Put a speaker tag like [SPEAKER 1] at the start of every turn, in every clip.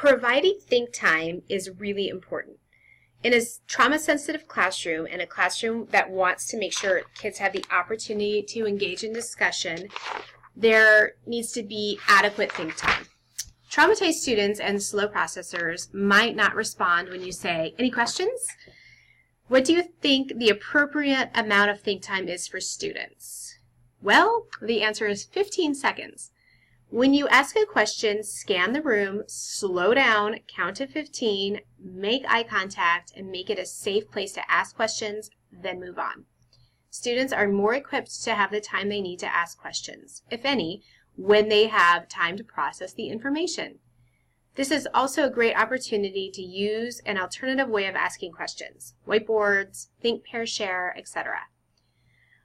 [SPEAKER 1] Providing think time is really important. In a trauma-sensitive classroom and a classroom that wants to make sure kids have the opportunity to engage in discussion, there needs to be adequate think time. Traumatized students and slow processors might not respond when you say, "Any questions?" What do you think the appropriate amount of think time is for students? Well, the answer is 15 seconds. When you ask a question, scan the room, slow down, count to 15, make eye contact, and make it a safe place to ask questions, then move on. Students are more equipped to have the time they need to ask questions, if any, when they have time to process the information. This is also a great opportunity to use an alternative way of asking questions, whiteboards, think, pair, share, etc.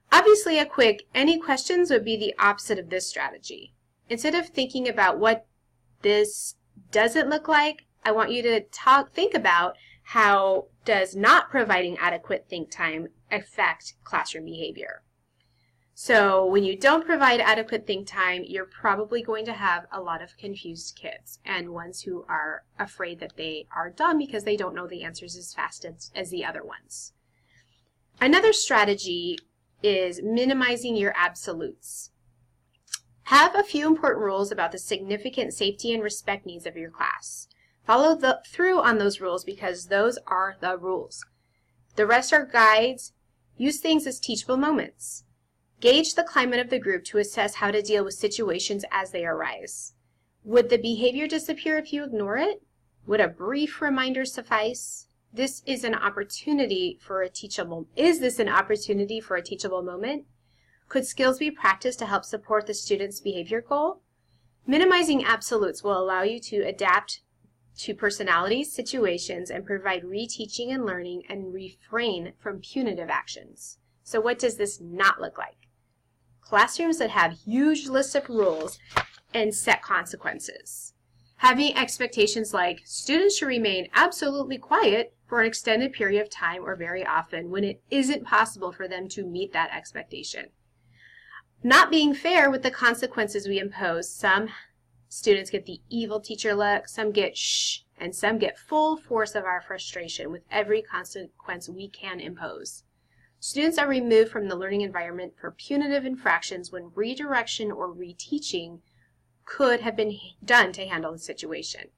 [SPEAKER 1] Obviously, a quick "any questions" would be the opposite of this strategy. Instead of thinking about what this doesn't look like, I want you to think about how does not providing adequate think time affect classroom behavior. So when you don't provide adequate think time, you're probably going to have a lot of confused kids and ones who are afraid that they are dumb because they don't know the answers as fast as the other ones. Another strategy is minimizing your absolutes. Have a few important rules about the significant safety and respect needs of your class. Follow through on those rules because those are the rules. The rest are guides. Use things as teachable moments. Gauge the climate of the group to assess how to deal with situations as they arise. Would the behavior disappear if you ignore it? Would a brief reminder suffice? Is this an opportunity for a teachable moment? Could skills be practiced to help support the student's behavior goal? Minimizing absolutes will allow you to adapt to personalities, situations, and provide reteaching and learning and refrain from punitive actions. So what does this not look like? Classrooms that have huge lists of rules and set consequences. Having expectations like students should remain absolutely quiet for an extended period of time or very often when it isn't possible for them to meet that expectation. Not being fair with the consequences we impose. Some students get the evil teacher look, some get shh, and some get full force of our frustration with every consequence we can impose. Students are removed from the learning environment for punitive infractions when redirection or reteaching could have been done to handle the situation.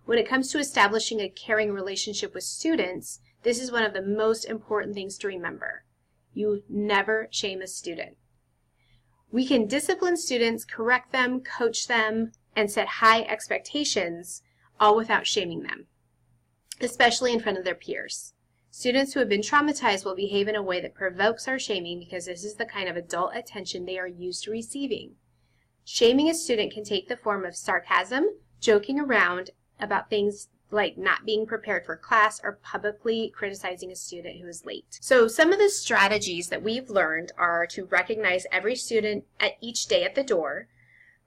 [SPEAKER 1] When it comes to establishing a caring relationship with students, this is one of the most important things to remember. You never shame a student. We can discipline students, correct them, coach them, and set high expectations, all without shaming them, especially in front of their peers. Students who have been traumatized will behave in a way that provokes our shaming because this is the kind of adult attention they are used to receiving. Shaming a student can take the form of sarcasm, joking around about things like not being prepared for class, or publicly criticizing a student who is late. So some of the strategies that we've learned are to recognize every student at each day at the door,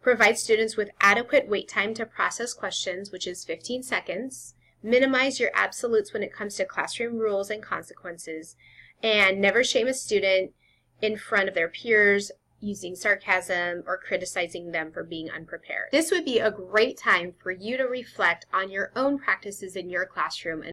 [SPEAKER 1] provide students with adequate wait time to process questions, which is 15 seconds, minimize your absolutes when it comes to classroom rules and consequences, and never shame a student in front of their peers using sarcasm or criticizing them for being unprepared. This would be a great time for you to reflect on your own practices in your classroom and